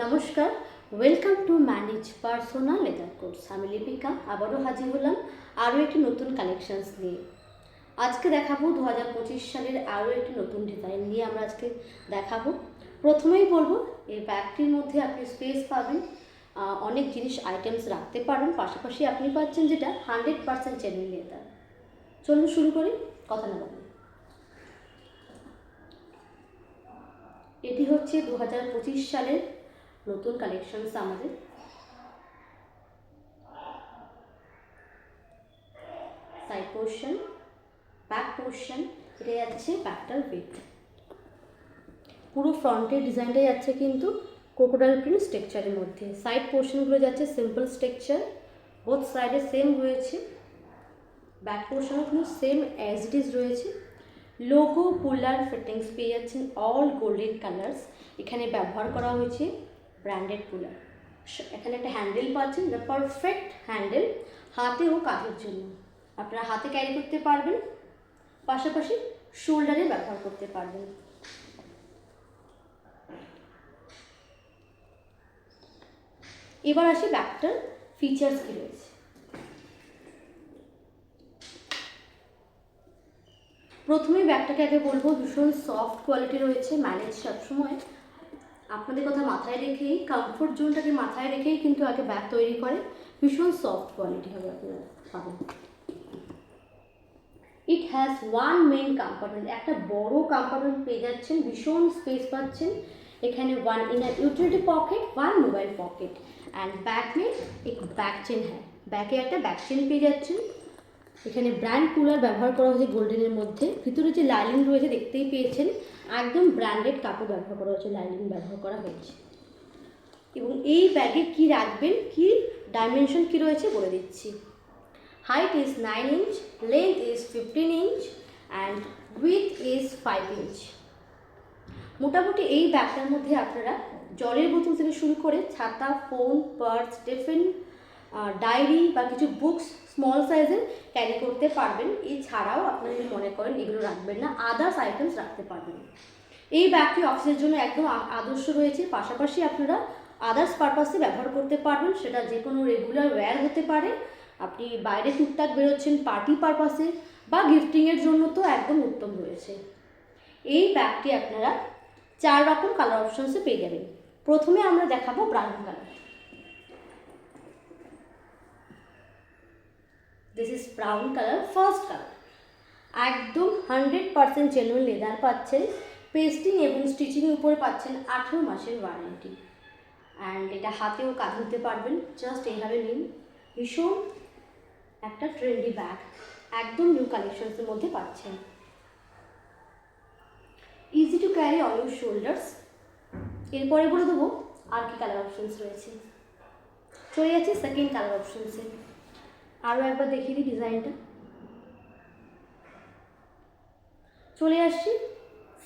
নমস্কার, welcome to manage personal leather course. আমি লিপিকা আবারও হাজির হলাম আরও একটি নতুন কালেকশানস নিয়ে। আজকে দেখাবো 2025 সালের আরও একটি নতুন ডিজাইন নিয়ে আমরা আজকে দেখাবো। প্রথমেই বলবো এই ব্যাগটির মধ্যে আপনি স্পেস পাবেন, অনেক জিনিস আইটেমস রাখতে পারেন, পাশাপাশি আপনি পাচ্ছেন যেটা 100% জেনুইন লেদার। চলুন শুরু করি, কথা না বলি। এটি হচ্ছে 2025 সালের নতুন কালেকশনস আমাদের। সাইড পোর্শন, ব্যাক পোর্শন, এটা যাচ্ছে ব্যাকটার উইথ। পুরো ফ্রন্টের ডিজাইনটা যাচ্ছে কিন্তু ক্রোকোডাইল প্রিন্ট স্ট্রাকচারের মধ্যে। সাইড পোর্শনগুলো যাচ্ছে সিম্পল স্ট্রাকচার, বোথ সাইডে সেম রয়েছে। ব্যাক পোর্শনও কিন্তু সেম অ্যাজ ইট ইজ রয়েছে। লোগো পুলার ফিটিংস পেয়ে যাচ্ছেন অল গোল্ডেন কালার্স। এখানে ব্যবহার করা হয়েছে ব্র্যান্ডেড পুলার। এখানে একটা হ্যান্ডেল পাচ্ছেন, দ্য পারফেক্ট হ্যান্ডেল হাতে ও কাঁধের জন্য। আপনারা হাতে ক্যারি করতে পারবেন, পাশাপাশি শোল্ডারে ব্যবহার করতে পারবেন। এবার আসি ব্যাগটার ফিচার্স কী রয়েছে। প্রথমে ব্যাগটাকে আগে বলবো ভীষণ সফট কোয়ালিটি রয়েছে। ম্যানেজ সবসময় আপনাদের কথা মাথায় রেখেই, কমফোর্ট জোনটাকে মাথায় রেখেই কিন্তু আগে ব্যাগ তৈরি করে। ভীষণ সফট কোয়ালিটি হবে আপনারা পাবেন। It has one main compartment, একটা বড় কম্পার্টমেন্ট পেয়ে যাচ্ছেন, ভীষণ স্পেস পাচ্ছেন। এখানে one inner utility pocket, one mobile pocket and back में एक बैक চেন হ্যাঁ, ব্যাকে একটা ব্যাক চেন পেয়ে যাচ্ছেন। এখানে ব্র্যান্ড কুলার ব্যবহার করা হয়েছে গোল্ডেনের মধ্যে। ভিতরে যে লাইনিং রয়েছে দেখতেই পেয়েছেন, একদম ব্র্যান্ডেড কাপড় ব্যবহার করা হয়েছে, লাইনিং ব্যবহার করা হয়েছে। এবং এই ব্যাগে কি রাখবেন, কি ডাইমেনশন কি রয়েছে বলে দিচ্ছি। Height is 9 inch, length is 15 inch and with is 5 inch. মোটামুটি এই ব্যাগটার মধ্যে আপনারা জলের বোতল থেকে শুরু করে ছাতা, ফোন, পার্স, টিফিন, ডায়েরি বা কিছু বুকস স্মল সাইজের ক্যারি করতে পারবেন। এছাড়াও আপনারা যদি মনে করেন এগুলো রাখবেন না, আদার্স আইটেমস রাখতে পারবেন। এই ব্যাগটি অফিসের জন্য একদম আদর্শ রয়েছে। পাশাপাশি আপনারা আদার্স পারপাসে ব্যবহার করতে পারবেন, সেটা যে কোনো রেগুলার ওয়্যার হতে পারে। আপনি বাইরে টুকটাক বেরোচ্ছেন পার্টি পারপাসে বা গিফটিংয়ের জন্য তো একদম উত্তম রয়েছে। এই ব্যাগটি আপনারা 4 রকম কালার অপশনসে পেয়ে যাবেন। প্রথমে আমরা দেখাবো brown colour. This is brown colour, first colour. একদম 100% জেনুইন লেদার পাচ্ছেন। পেস্টিং এবং স্টিচিংয়ের উপরে পাচ্ছেন 18 মাসের ওয়ারেন্টি। অ্যান্ড এটা হাতেও কাঁধে নিতে পারবেন, জাস্ট এইভাবে নিন। ভীষণ একটা ট্রেন্ডি ব্যাগ, একদম নিউ কালেকশনসের মধ্যে পাচ্ছেন। Easy to carry on your shoulders. এরপরে বলে দেবো আর কি কালার অপশনস রয়েছে। চলে যাচ্ছি সেকেন্ড কালার অপশনসে। আরও একবার দেখিয়ে দিই ডিজাইনটা। চলে আসছি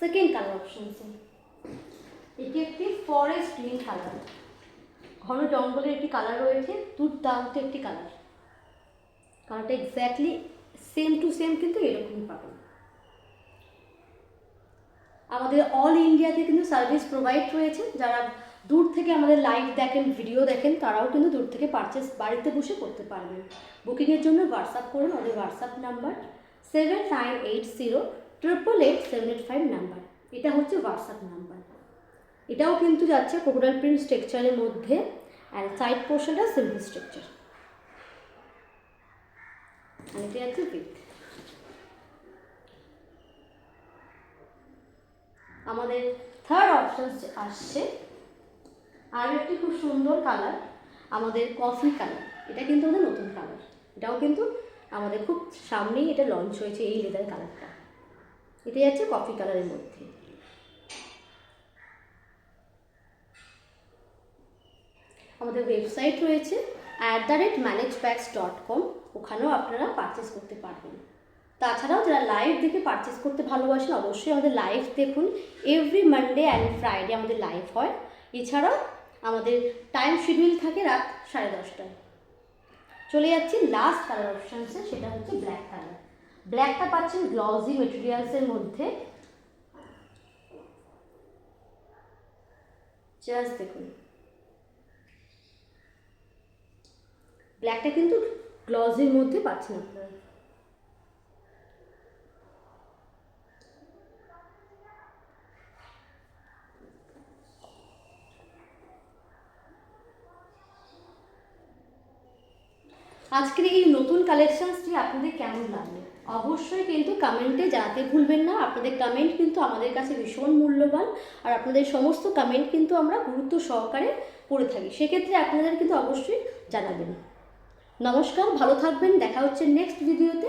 সেকেন্ড কালার অপশনসে। এটি একটি ফরেস্ট গ্রিন কালার, ঘন জঙ্গলের একটি কালার রয়েছে, দুর্দান্ত একটি কালার। কালারটা এক্স্যাক্টলি সেম টু সেম কিন্তু এরকমই পাবেন। আমাদের অল ইন্ডিয়াতে কিন্তু সার্ভিস প্রোভাইড রয়েছে। যারা দূর থেকে আমাদের লাইভ দেখেন, ভিডিও দেখেন, তারাও কিন্তু দূর থেকে পারচেস বাড়িতে বসে করতে পারবেন। বুকিংয়ের জন্য হোয়াটসঅ্যাপ করুন। আমাদের হোয়াটসঅ্যাপ নাম্বার 7980888785 নাম্বার। এটা হচ্ছে হোয়াটসঅ্যাপ নাম্বার। এটাও কিন্তু যাচ্ছে ক্রোকোডাইল প্রিন্ট স্ট্রাকচারের মধ্যে, অ্যান্ড সাইড পোর্শনটা সিম্পল স্ট্রাকচার, আর এটা যাচ্ছে উইথ। আমাদের থার্ড অপশন আসছে আর একটি খুব সুন্দর কালার, আমাদের কফি কালার। এটা কিন্তু আমাদের নতুন কালার, এটাও কিন্তু আমাদের খুব সামনেই এটা লঞ্চ হয়েছে এই লেদার কালারটা। এটা যাচ্ছে কফি কালারের মধ্যে। আমাদের ওয়েবসাইট রয়েছে @managebags.com, ওখানেও আপনারা পারচেস করতে পারবেন। তাছাড়াও যারা লাইভ দেখে পারচেস করতে ভালোবাসেন, অবশ্যই আমাদের লাইভ দেখুন। এভরি মানডে অ্যান্ড ফ্রাইডে আমাদের লাইভ হয়। এছাড়াও আমাদের টাইম শিডিউল থাকে রাত 10:30টায়। চলে যাচ্ছি লাস্ট কালার অপশানসে, সেটা হচ্ছে ব্ল্যাক কালার। ব্ল্যাকটা পাচ্ছেন গ্লসি মেটেরিয়ালসের মধ্যে। জাস্ট দেখুন, ব্ল্যাকটা কিন্তু গ্লসের মধ্যে পাচ্ছেন আপনারা। আজকের এই নতুন কালেকশনসটি আপনাদের কেমন লাগলো অবশ্যই কিন্তু কমেন্টে জানাতে ভুলবেন না। আপনাদের কমেন্ট কিন্তু আমাদের কাছে ভীষণ মূল্যবান, আর আপনাদের সমস্ত কমেন্ট কিন্তু আমরা গুরুত্ব সহকারে পড়ে থাকি, সেক্ষেত্রে আপনাদের কিন্তু অবশ্যই জানাবেন। নমস্কার, ভালো থাকবেন, দেখা হচ্ছে নেক্সট ভিডিওতে।